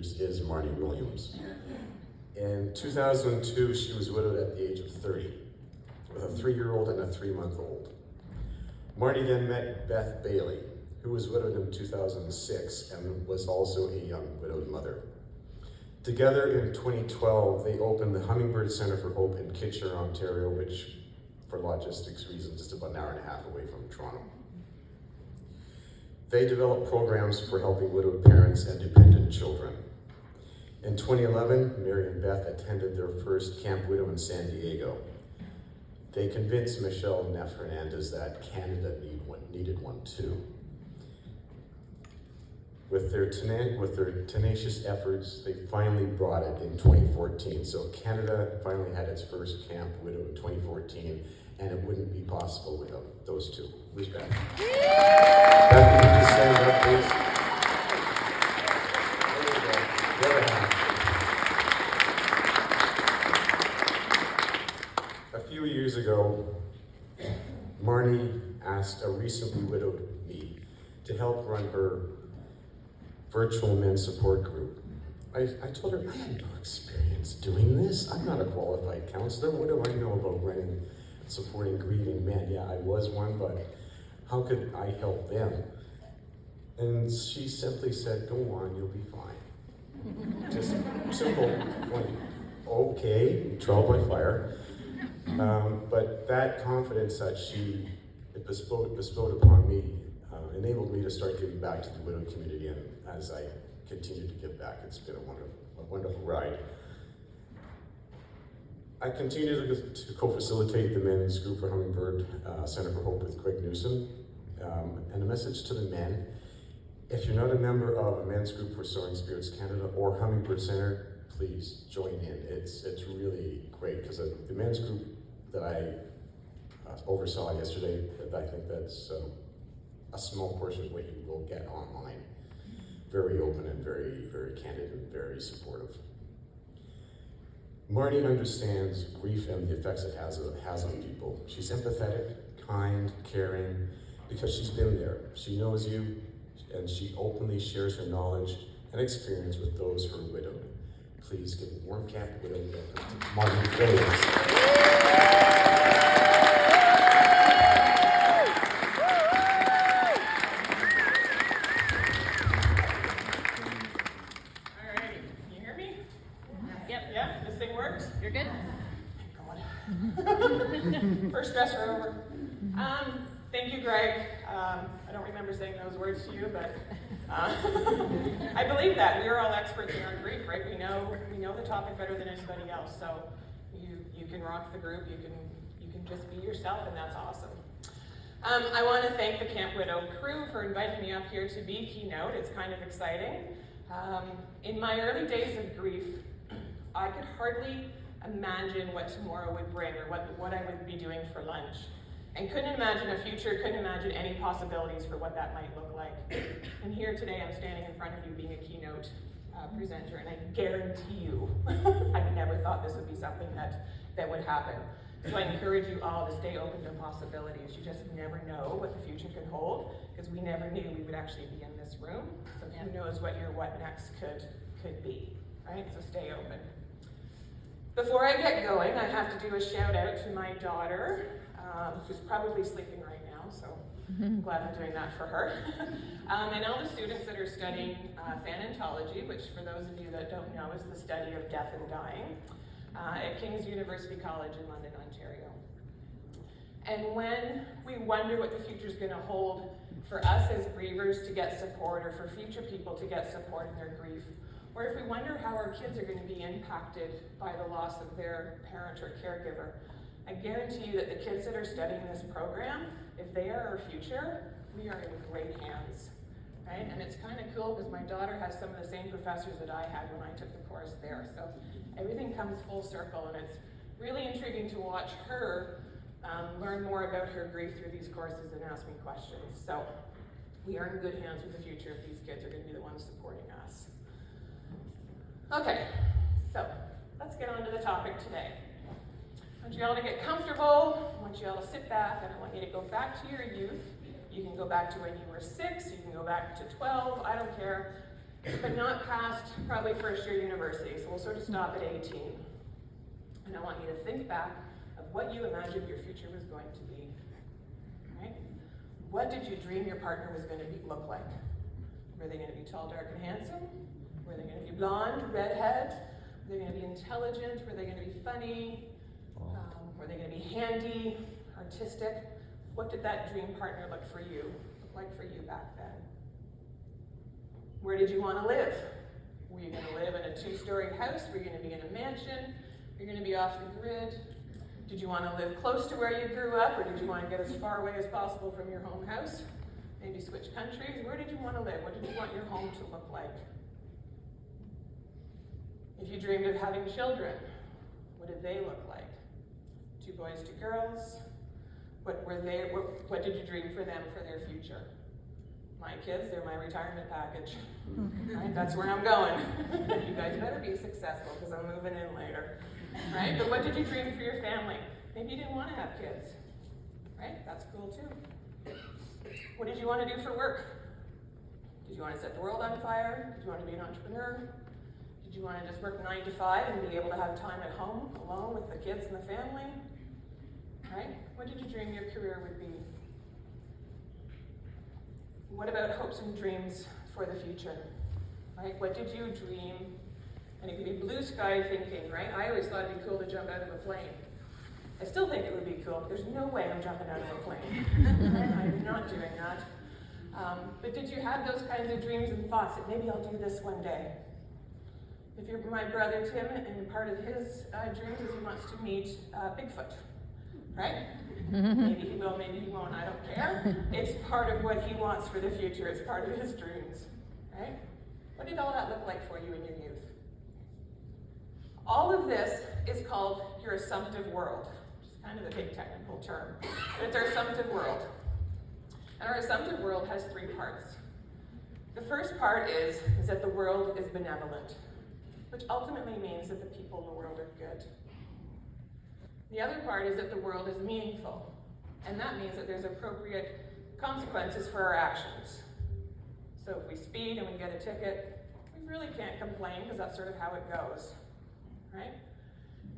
is Marny Williams. In 2002, she was widowed at the age of 30, with a 3-year-old and a 3-month-old. Marny then met Beth Bailey, who was widowed in 2006 and was also a young widowed mother. Together in 2012, they opened the Hummingbird Center for Hope in Kitchener, Ontario, which, for logistics reasons, is about an hour and a half away from Toronto. They develop programs for helping widowed parents and dependent children. In 2011, Mary and Beth attended their first Camp Widow in San Diego. They convinced Michelle Neff Hernandez that Canada needed one too. With their tenacious efforts, they finally brought it in 2014. So Canada finally had its first Camp Widow in 2014, and it wouldn't be possible without those two. Where's Beth? Beth, can you just stand up, please? There you go. The other hand. A few years ago, Marny asked a recently widowed me to help run her virtual men's support group. I told her I had no experience doing this. I'm not a qualified counselor. What do I know about running, supporting grieving men? Yeah, I was one, but how could I help them? And she simply said, "Go on, you'll be fine." Just simple, like, okay, trial by fire. But that confidence that she bestowed upon me enabled me to start giving back to the widowed community, and as I continue to give back, it's been a wonderful ride. I continue to co-facilitate the men's group for Hummingbird Center for Hope with Craig Newsom. And a message to the men: if you're not a member of a men's group for Soaring Spirits Canada or Hummingbird Center, please join in. It's really great, because the men's group that I oversaw yesterday, I think that's a small portion of what you will get online. Very open and very, very candid and very supportive. Marny understands grief and the effects it has on people. She's empathetic, kind, caring, because she's been there. She knows you, and she openly shares her knowledge and experience with those who are widowed. Please give a warm Camp Widow welcome to Marny Williams. You're good? First dresser over. Thank you, Greg. I don't remember saying those words to you, but I believe that. We are all experts in our grief, right? We know the topic better than anybody else. So you can rock the group. You can just be yourself, and that's awesome. I want to thank the Camp Widow crew for inviting me up here to be Keynote. It's kind of exciting. In my early days of grief, I could hardly imagine what tomorrow would bring, or what I would be doing for lunch. And couldn't imagine a future, couldn't imagine any possibilities for what that might look like. And here today, I'm standing in front of you being a Keynote presenter, and I guarantee you, I never thought this would be something that would happen. So I encourage you all to stay open to possibilities. You just never know what the future can hold, because we never knew we would actually be in this room. So who knows what your what next could be, right? So stay open. Before I get going, I have to do a shout out to my daughter, who's probably sleeping right now, so I'm glad I'm doing that for her. And all the students that are studying thanatology, which for those of you that don't know is the study of death and dying, at King's University College in London, Ontario. And when we wonder what the future is going to hold for us as grievers to get support, or for future people to get support in their grief, or if we wonder how our kids are going to be impacted by the loss of their parent or caregiver, I guarantee you that the kids that are studying this program, if they are our future, we are in great hands, right? And it's kind of cool because my daughter has some of the same professors that I had when I took the course there. So everything comes full circle, and it's really intriguing to watch her learn more about her grief through these courses and ask me questions. So we are in good hands with the future if these kids are going to be the ones supporting us. Okay, so let's get on to the topic today. I want you all to get comfortable. I want you all to sit back, and I want you to go back to your youth. You can go back to when you were 6, you can go back to 12, I don't care. but not past probably first year university, so we'll sort of stop at 18. And I want you to think back of what you imagined your future was going to be, right? What did you dream your partner was going to look like? Were they going to be tall, dark, and handsome? Were they going to be blonde, redhead? Were they going to be intelligent? Were they going to be funny? Were they going to be handy, artistic? What did that dream partner look like for you back then? Where did you want to live? Were you going to live in a 2-story house? Were you going to be in a mansion? Were you going to be off the grid? Did you want to live close to where you grew up, or did you want to get as far away as possible from your home house? Maybe switch countries? Where did you want to live? What did you want your home to look like? If you dreamed of having children, what did they look like? 2 boys, 2 girls? What did you dream for them for their future? My kids, they're my retirement package. Right? That's where I'm going. You guys better be successful because I'm moving in later. Right? But what did you dream for your family? Maybe you didn't want to have kids. Right? That's cool too. What did you want to do for work? Did you want to set the world on fire? Did you want to be an entrepreneur? Did you want to just work 9 to 5 and be able to have time at home alone with the kids and the family? Right? What did you dream your career would be? What about hopes and dreams for the future? Right? What did you dream? And it could be blue sky thinking, right? I always thought it'd be cool to jump out of a plane. I still think it would be cool, but there's no way I'm jumping out of a plane. Right? I'm not doing that. But did you have those kinds of dreams and thoughts that maybe I'll do this one day? If you're my brother Tim, and part of his dreams is he wants to meet Bigfoot, right? Maybe he will, maybe he won't, I don't care. It's part of what he wants for the future, it's part of his dreams, right? What did all that look like for you in your youth? All of this is called your assumptive world, which is kind of a big technical term, but it's our assumptive world. And our assumptive world has 3 parts. The first part is that the world is benevolent, which ultimately means that the people in the world are good. The other part is that the world is meaningful, and that means that there's appropriate consequences for our actions. So if we speed and we get a ticket, we really can't complain because that's sort of how it goes, right?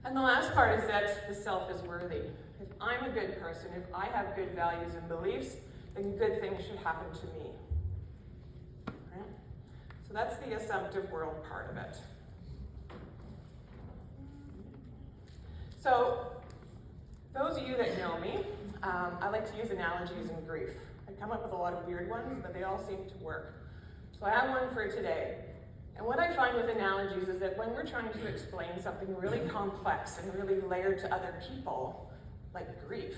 And the last part is that the self is worthy. If I'm a good person, if I have good values and beliefs, then good things should happen to me. Right? So that's the assumptive world part of it. So, those of you that know me, I like to use analogies in grief. I come up with a lot of weird ones, but they all seem to work. So I have one for today. And what I find with analogies is that when we're trying to explain something really complex and really layered to other people, like grief,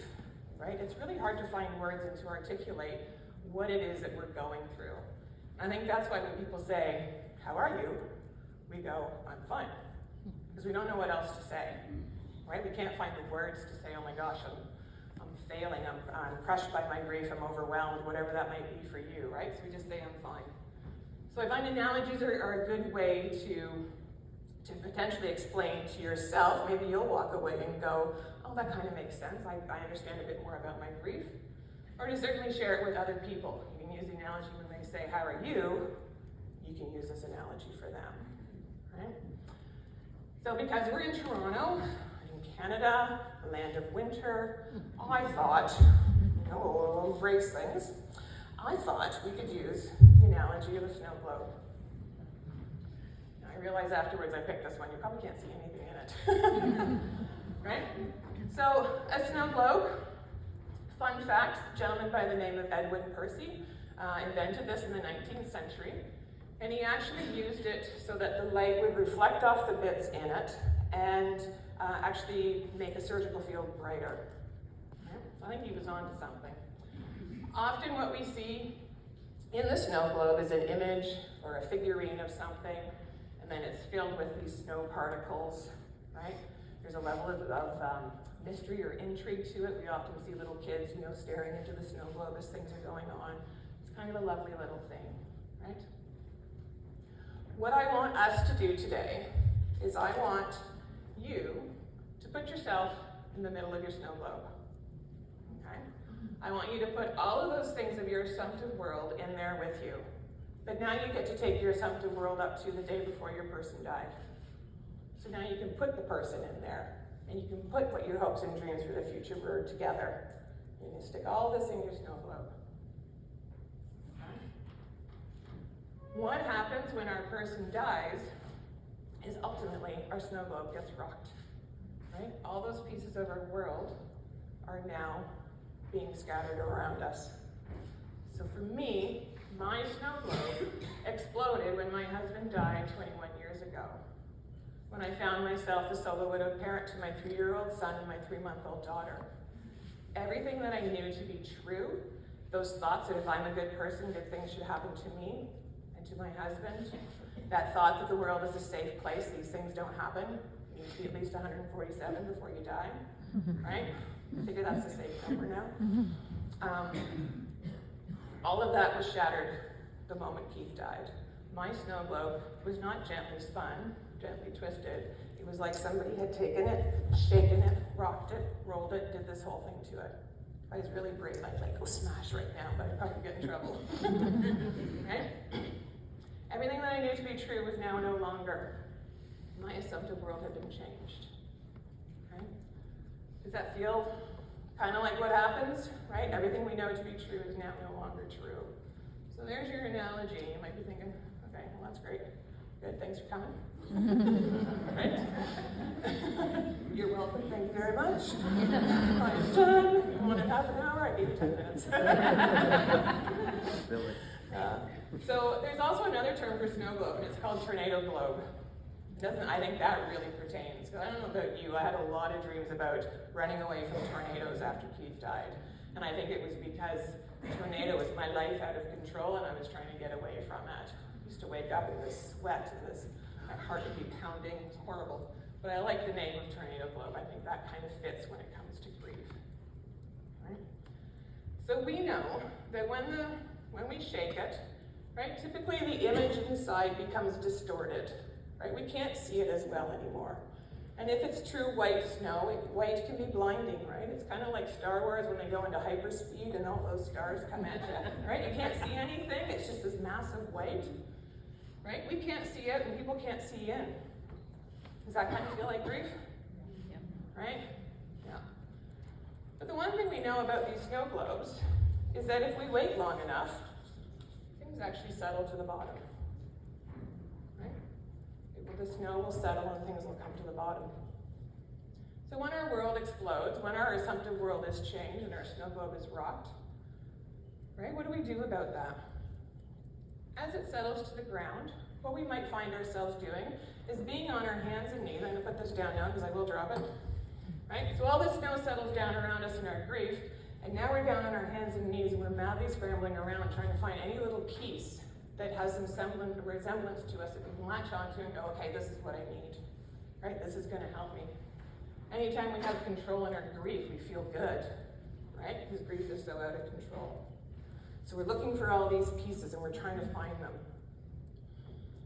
right? It's really hard to find words and to articulate what it is that we're going through. I think that's why when people say, "How are you?" we go, "I'm fine," because we don't know what else to say. Right? We can't find the words to say, "Oh my gosh, I'm failing, I'm crushed by my grief, I'm overwhelmed," whatever that might be for you, right? So we just say, "I'm fine." So I find analogies are a good way to potentially explain to yourself. Maybe you'll walk away and go, "Oh, that kind of makes sense. I understand a bit more about my grief." Or to certainly share it with other people. You can use the analogy when they say, "How are you?" You can use this analogy for them, right? So because we're in Toronto, Canada, the land of winter, I thought, we'll embrace things. I thought we could use the analogy of a snow globe. Now, I realized afterwards I picked this one. You probably can't see anything in it. Right? So, a snow globe, fun fact, a gentleman by the name of Edwin Percy invented this in the 19th century. And he actually used it so that the light would reflect off the bits in it and actually make a surgical field brighter. Yeah, I think he was on to something. Often what we see in the snow globe is an image or a figurine of something, and then it's filled with these snow particles, right? There's a level of mystery or intrigue to it. We often see little kids, staring into the snow globe as things are going on. It's kind of a lovely little thing, right? What I want us to do today is I want you to put yourself in the middle of your snow globe, okay? I want you to put all of those things of your assumptive world in there with you. But now you get to take your assumptive world up to the day before your person died. So now you can put the person in there, and you can put what your hopes and dreams for the future were together. You can stick all this in your snow globe. Okay? What happens when our person dies is ultimately our snow globe gets rocked. Right? All those pieces of our world are now being scattered around us. So for me, my snow globe exploded when my husband died 21 years ago. When I found myself a solo widowed parent to my 3-year-old son and my 3-month-old daughter. Everything that I knew to be true, those thoughts that if I'm a good person, good things should happen to me and to my husband, that thought that the world is a safe place, these things don't happen, you need to be at least 147 before you die, right? I figure that's a safe number now. All of that was shattered the moment Keith died. My snow globe was not gently spun, gently twisted. It was like somebody had taken it, shaken it, rocked it, rolled it, did this whole thing to it. If I was really brave, I'd like go smash right now, but I'd probably get in trouble. Right? Everything that I knew to be true was now no longer. My assumptive world had been changed. Right? Does that feel kind of like what happens? Right? Everything we know to be true is now no longer true. So there's your analogy. You might be thinking, okay, well that's great. Good, thanks for coming. Right? You're welcome, thank you very much. I'm done. You wanted half an hour, I gave you 10 minutes. So there's also another term for snow globe, and it's called tornado globe. I think that really pertains, because I don't know about you, I had a lot of dreams about running away from tornadoes after Keith died. And I think it was because the tornado was my life out of control and I was trying to get away from it. I used to wake up in this sweat and my heart would be pounding, it's horrible. But I like the name of tornado globe. I think that kind of fits when it comes to grief. Right? So we know that when we shake it, right, typically the image inside becomes distorted. Right? We can't see it as well anymore. And if it's true white snow, white can be blinding, right? It's kind of like Star Wars when they go into hyperspeed and all those stars come at you, right? You can't see anything, it's just this massive white, right? We can't see it and people can't see in. Does that kind of feel like grief? Yeah. Right? Yeah. But the one thing we know about these snow globes is that if we wait long enough, things actually settle to the bottom. The snow will settle and things will come to the bottom. So when our world explodes, when our assumptive world is changed and our snow globe is rocked, right, what do we do about that? As it settles to the ground, what we might find ourselves doing is being on our hands and knees. I'm going to put this down now because I will drop it. Right? So all this snow settles down around us in our grief, and now we're down on our hands and knees and we're madly scrambling around trying to find any little piece that has some resemblance to us that we can latch onto and go, okay, this is what I need, right? This is gonna help me. Anytime we have control in our grief, we feel good, right? Because grief is so out of control. So we're looking for all these pieces and we're trying to find them.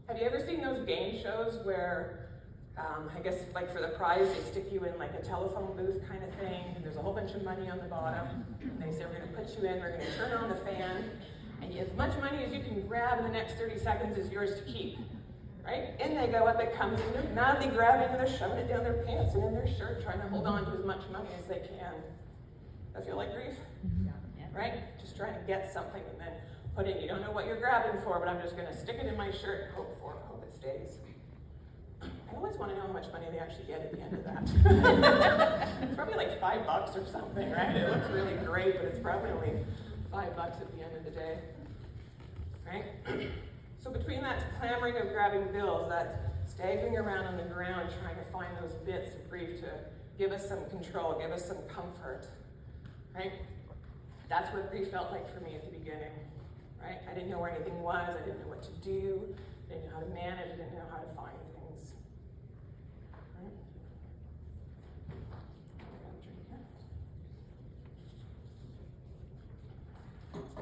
Have you ever seen those game shows where, I guess like for the prize, they stick you in like a telephone booth kind of thing, and there's a whole bunch of money on the bottom, and they say, we're gonna put you in, we're gonna turn on the fan, and as much money as you can grab in the next 30 seconds is yours to keep, right? In they go, up it comes, and they're madly grabbing and they're shoving it down their pants and in their shirt, trying to hold on to as much money as they can. That feel like grief? Yeah. Right? Just trying to get something and then put in, you don't know what you're grabbing for, but I'm just gonna stick it in my shirt and hope it stays. I always want to know how much money they actually get at the end of that. It's probably like $5 or something, right? It looks really great, but it's probably only $5 at the end of the day, right? So between that clamoring of grabbing bills, that staggering around on the ground trying to find those bits of grief to give us some control, give us some comfort, right? That's what grief felt like for me at the beginning, right? I didn't know where anything was, I didn't know what to do, I didn't know how to manage, I didn't know how to find things, right?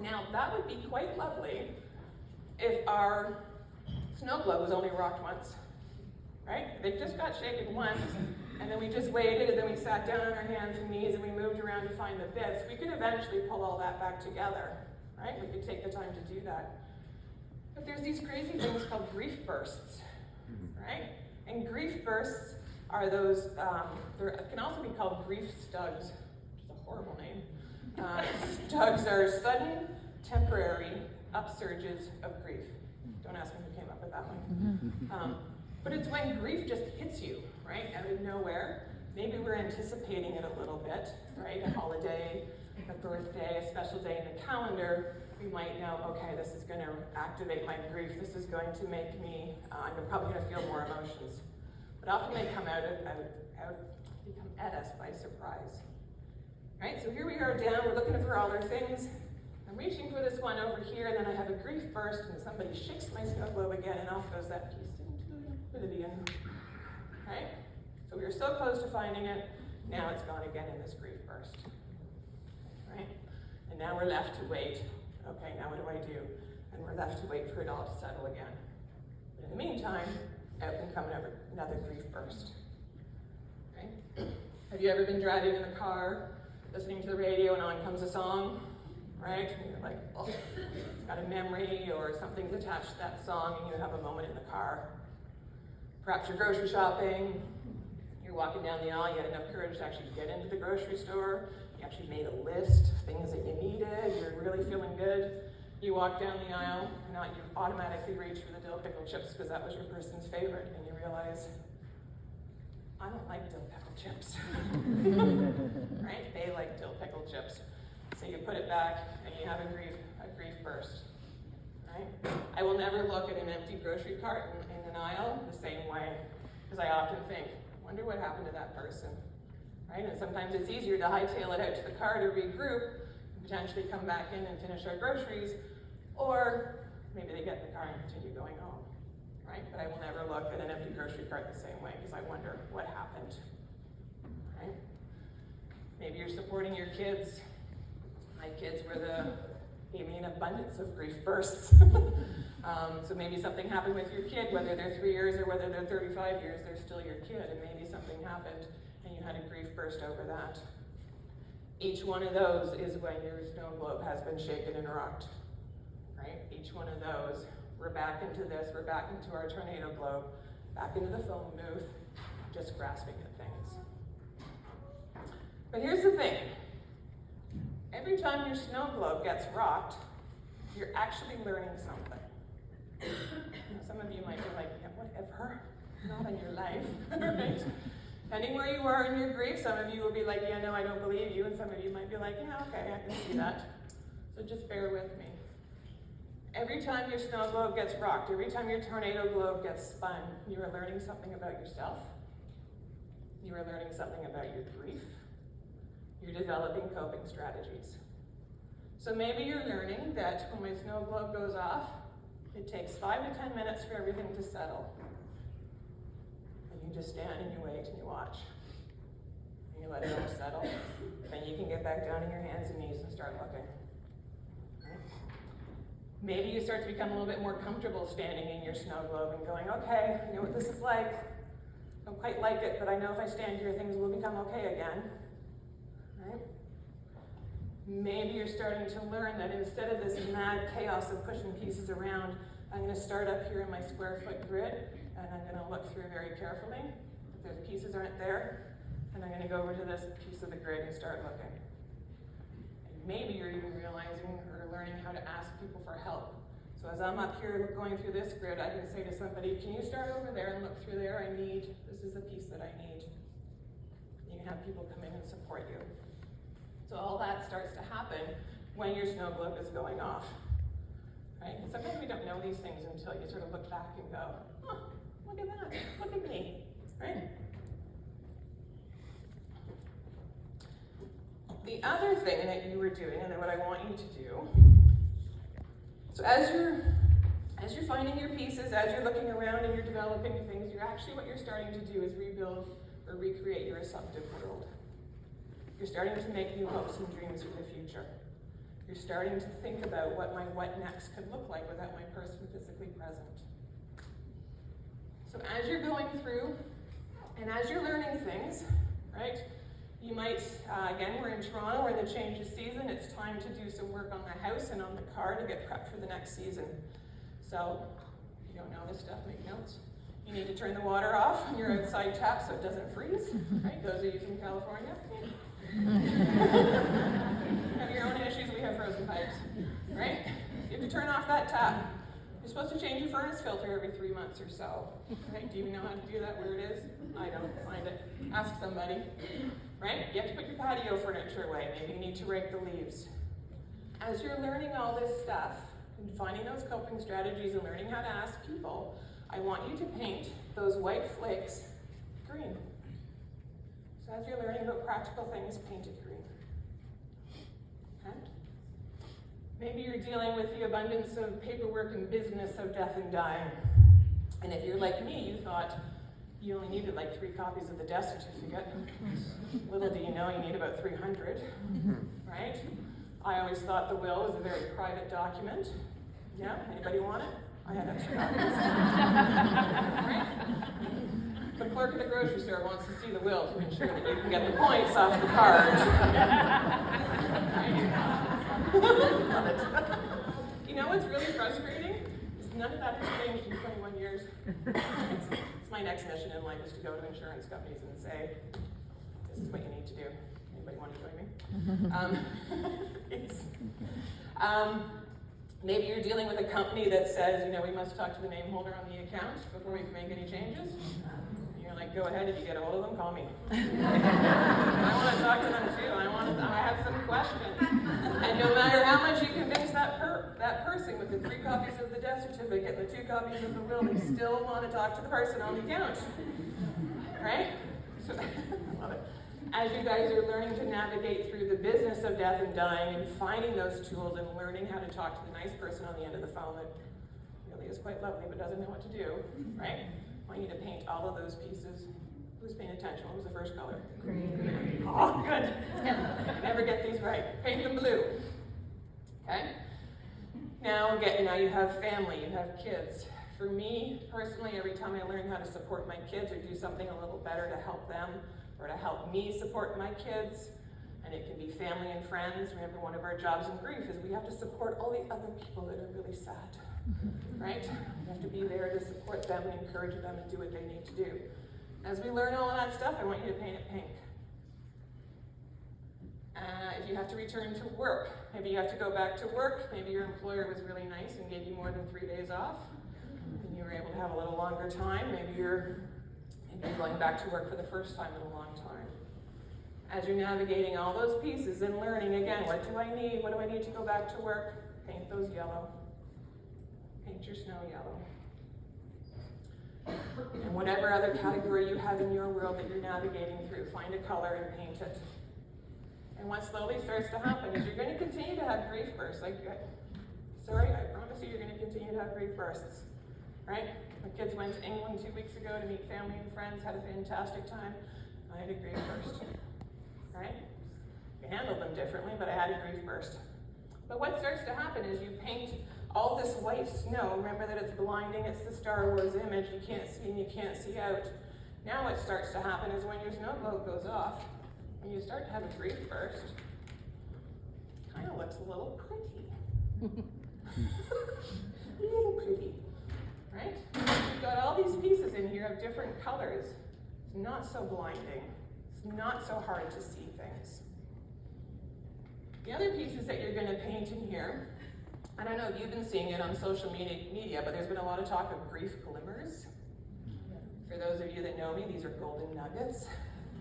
Now, that would be quite lovely if our snow globe was only rocked once, right? If it just got shaken once, and then we just waited, and then we sat down on our hands and knees, and we moved around to find the bits, we could eventually pull all that back together, right? We could take the time to do that. But there's these crazy things called grief bursts, right? And grief bursts are those, it can also be called grief stugs, which is a horrible name. Stugs are sudden, temporary upsurges of grief. Don't ask me who came up with that one. But it's when grief just hits you, right, out of nowhere. Maybe we're anticipating it a little bit, right? A holiday, a birthday, a special day in the calendar. We might know, okay, this is going to activate my grief. This is going to make me, I'm probably going to feel more emotions. But often they come they come at us by surprise. Right, so here we are down, we're looking for all our things. I'm reaching for this one over here, and then I have a grief burst, and somebody shakes my snow globe again, and off goes that piece into oblivion. Right? So we were so close to finding it, now it's gone again in this grief burst. Right? And now we're left to wait. Okay, now what do I do? And we're left to wait for it all to settle again. But in the meantime, out can come another grief burst. Right? Have you ever been driving in the car, listening to the radio, and on comes a song, right? And you're like, oh, it's got a memory or something's attached to that song, and you have a moment in the car. Perhaps you're grocery shopping, you're walking down the aisle, you had enough courage to actually get into the grocery store, you actually made a list of things that you needed, you're really feeling good. You walk down the aisle, and you automatically reach for the dill pickle chips because that was your person's favorite, and you realize, I don't like dill pickle chips. Right? They like dill pickle chips. So you put it back and you have a grief burst. Right? I will never look at an empty grocery cart in an aisle the same way, because I often think, wonder what happened to that person. Right? And sometimes it's easier to hightail it out to the car to regroup, and potentially come back in and finish our groceries, or maybe they get in the car and continue going home. Right? But I will never look at an empty grocery cart the same way because I wonder what happened. Right? Maybe you're supporting your kids. My kids gave me an abundance of grief bursts. So maybe something happened with your kid, whether they're 3 years or whether they're 35 years, they're still your kid, and maybe something happened and you had a grief burst over that. Each one of those is when your snow globe has been shaken and rocked. Right? Each one of those. We're back into this, we're back into our tornado globe, back into the phone booth, just grasping at things. But here's the thing. Every time your snow globe gets rocked, you're actually learning something. Some of you might be like, yeah, whatever, not in your life, right? Depending where you are in your grief, some of you will be like, yeah, no, I don't believe you, and some of you might be like, yeah, okay, I can see that. So just bear with me. Every time your snow globe gets rocked, every time your tornado globe gets spun, you are learning something about yourself. You are learning something about your grief. You're developing coping strategies. So maybe you're learning that when my snow globe goes off, it takes 5 to 10 minutes for everything to settle. And you just stand and you wait and you watch. And you let it all settle. Then you can get back down on your hands and knees and start looking. Maybe you start to become a little bit more comfortable standing in your snow globe and going, okay, I know what this is like. I don't quite like it, but I know if I stand here, things will become okay again. Right? Maybe you're starting to learn that instead of this mad chaos of pushing pieces around, I'm going to start up here in my square foot grid, and I'm going to look through very carefully. If those pieces aren't there, and I'm going to go over to this piece of the grid and start looking. Maybe you're even realizing or learning how to ask people for help. So as I'm up here going through this grid, I can say to somebody, can you start over there and look through there? This is the piece that I need. You can have people come in and support you. So all that starts to happen when your snow globe is going off. Right? And sometimes we don't know these things until you sort of look back and go, oh, look at that, look at me, right? The other thing that you were doing, and what I want you to do, so as you're finding your pieces, as you're looking around and you're developing things, what you're starting to do is rebuild or recreate your assumptive world. You're starting to make new hopes and dreams for the future. You're starting to think about what my what next could look like without my person physically present. So as you're going through, and as you're learning things, right, you might, again, we're in Toronto, we're in the change of season. It's time to do some work on the house and on the car to get prepped for the next season. So, if you don't know this stuff, make notes. You need to turn the water off on your outside tap so it doesn't freeze, right? Those of you from California. Have your own issues, we have frozen pipes, right? You have to turn off that tap. You're supposed to change your furnace filter every 3 months or so, right? Do you know how to do that, where it is? I don't, find it. Ask somebody, right? You have to put your patio furniture away. Maybe you need to rake the leaves. As you're learning all this stuff, and finding those coping strategies and learning how to ask people, I want you to paint those white flakes green. So as you're learning about practical things, paint it green. Okay? Maybe you're dealing with the abundance of paperwork and business of death and dying. And if you're like me, you thought you only needed like 3 copies of the death certificate. Little do you know, you need about 300, right? I always thought the will was a very private document. Yeah, anybody want it? I had extra copies. Right? The clerk at the grocery store wants to see the will to ensure that you can get the points off the card. Love it. You know what's really frustrating? Is none of that has changed in 21 years. It's my next mission in life is to go to insurance companies and say, this is what you need to do. Anybody want to join me? Maybe you're dealing with a company that says, you know, we must talk to the name holder on the account before we can make any changes. And you're like, go ahead, if you get a hold of them, call me. I want to talk to them too. I have some questions. And no matter how much you convince that person with the 3 copies of the death certificate and the 2 copies of the will, they still want to talk to the person on the account. Right? So, I love it. As you guys are learning to navigate through the business of death and dying and finding those tools and learning how to talk to the nice person on the end of the phone that really is quite lovely but doesn't know what to do, right? I want you to paint all of those pieces. Who's paying attention? What was the first color? Green. Oh, good. I never get these right. Paint them blue. Okay? Now you have family, you have kids. For me, personally, every time I learn how to support my kids or do something a little better to help them, or to help me support my kids, and it can be family and friends. Remember, one of our jobs in grief is we have to support all the other people that are really sad, right? We have to be there to support them and encourage them and do what they need to do. As we learn all of that stuff, I want you to paint it pink. If you have to return to work, maybe you have to go back to work, maybe your employer was really nice and gave you more than 3 days off, and you were able to have a little longer time, maybe you're going back to work for the first time in a long time. As you're navigating all those pieces and learning, again, what do I need? What do I need to go back to work? Paint those yellow. Paint your snow yellow. And whatever other category you have in your world that you're navigating through, find a color and paint it. And what slowly starts to happen is you're going to continue to have grief bursts. I promise you, you're going to continue to have grief bursts. Right? My kids went to England 2 weeks ago to meet family and friends, had a fantastic time. I had a grief burst. Right? I handled them differently, but I had a grief burst. But what starts to happen is you paint all this white snow. Remember that it's blinding, it's the Star Wars image, you can't see and you can't see out. Now what starts to happen is when your snow globe goes off, and you start to have a grief burst, it kind of looks a little pretty. A little pretty. Right? You've got all these pieces in here of different colors. It's not so blinding. It's not so hard to see things. The other pieces that you're going to paint in here, I don't know if you've been seeing it on social media, but there's been a lot of talk of grief glimmers. For those of you that know me, these are golden nuggets.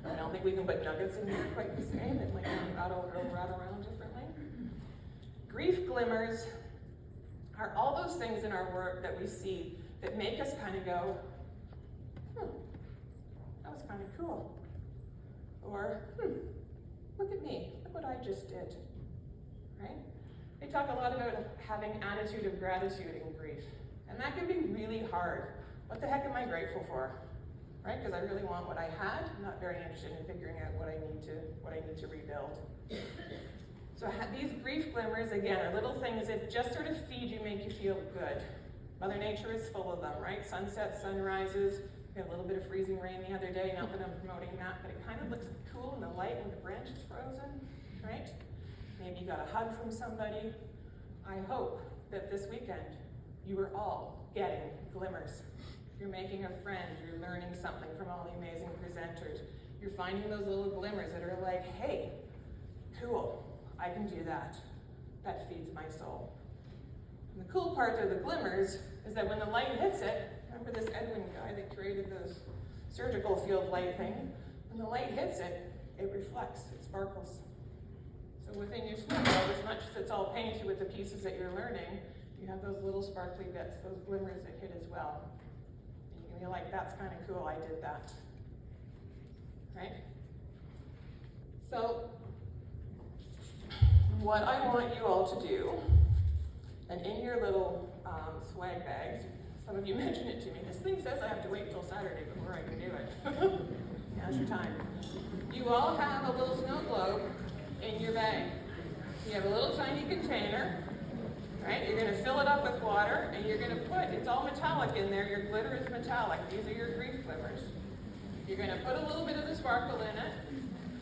I don't think we can put nuggets in here quite the same. It might rattle around differently. Grief glimmers are all those things in our work that we see that make us kind of go, that was kind of cool. Or, look at me, look what I just did, right? They talk a lot about having attitude of gratitude in grief. And that can be really hard. What the heck am I grateful for? Right? Because I really want what I had. I'm not very interested in figuring out what I need to rebuild. So these grief glimmers, again, are little things that just sort of feed you, make you feel good. Mother Nature is full of them, right? Sunsets, sunrises. We had a little bit of freezing rain the other day, not that I'm promoting that, but it kind of looks cool in the light when the branch is frozen, right? Maybe you got a hug from somebody. I hope that this weekend You are all getting glimmers. You're making a friend, you're learning something from all the amazing presenters. You're finding those little glimmers that are like, hey, cool, I can do that. That feeds my soul. And the cool part of the glimmers is that when the light hits it, remember this Edwin guy that created this surgical field light thing? When the light hits it, it reflects, it sparkles. So within your snow globe, as much as it's all painted with the pieces that you're learning, you have those little sparkly bits, those glimmers that hit as well. And you can be like, that's kind of cool, I did that. Right? So, what I want you all to do, and in your little swag bags, some of you mentioned it to me, this thing says I have to wait until Saturday before I can do it. Now's your time. You all have a little snow globe in your bag. You have a little tiny container, right? You're going to fill it up with water, and you're going to put, it's all metallic in there, your glitter is metallic. These are your grief glimmers. You're going to put a little bit of the sparkle in it.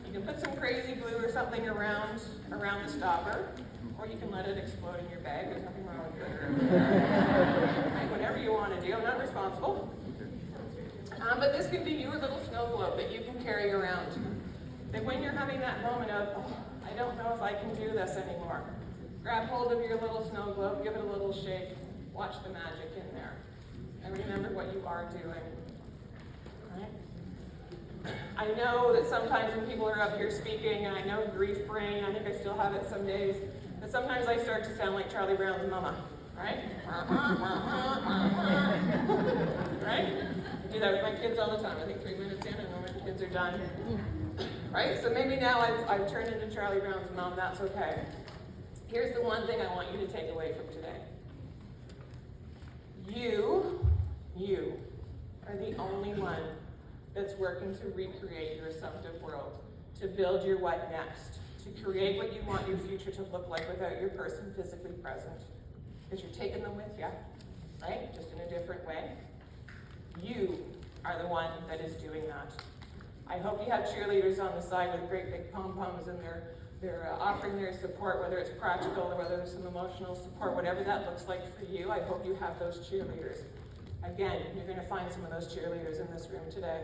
You can put some crazy glue or something around the stopper, or you can let it explode in your bag. There's nothing wrong with glitter. Right, whatever you want to do, I'm not responsible. But this can be your little snow globe that you can carry around. That when you're having that moment of, oh, I don't know if I can do this anymore, grab hold of your little snow globe, give it a little shake, watch the magic in there, and remember what you are doing. Right? I know that sometimes when people are up here speaking, and I know grief brain, I think I still have it some days, but sometimes I start to sound like Charlie Brown's mama, right? Right? I do that with my kids all the time. I think 3 minutes in and then my kids are done. Right? So maybe now I've turned into Charlie Brown's mom, that's okay. Here's the one thing I want you to take away from today. You are the only one that's working to recreate your assumptive world, to build your what next, to create what you want your future to look like without your person physically present. Because you're taking them with you, right? Just in a different way. You are the one that is doing that. I hope you have cheerleaders on the side with great big pom-poms and they're offering their support, whether it's practical or whether there's some emotional support, whatever that looks like for you. I hope you have those cheerleaders. Again, you're going to find some of those cheerleaders in this room today.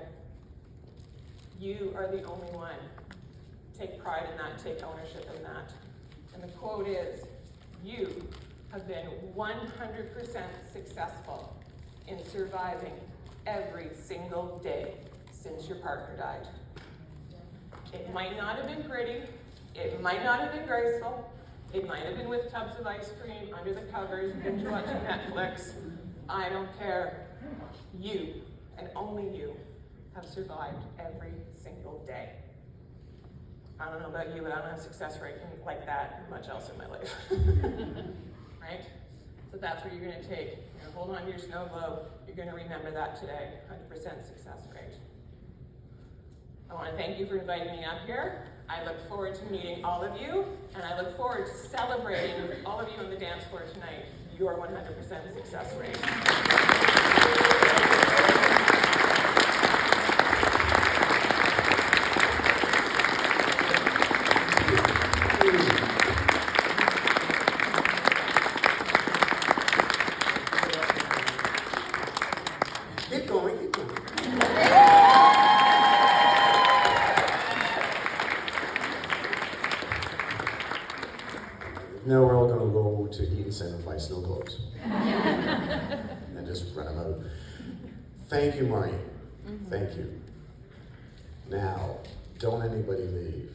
You are the only one. Take pride in that, take ownership in that. And the quote is, you have been 100% successful in surviving every single day since your partner died. It might not have been pretty, it might not have been graceful, it might have been with tubs of ice cream, under the covers, binge watching Netflix. I don't care. You, and only you, have survived every single day. I don't know about you, but I don't have success rate like that much else in my life. Right? So that's what you're going to take. You're going to hold on to your snow globe. You're going to remember that today. 100% success rate. I want to thank you for inviting me up here. I look forward to meeting all of you, and I look forward to celebrating with all of you on the dance floor tonight your 100% success rate. Keep going, keep going. Now we're all going to go to Eaton Center and buy snow globes. And just run them out. Thank you, Marny. Thank you. Now, don't anybody leave.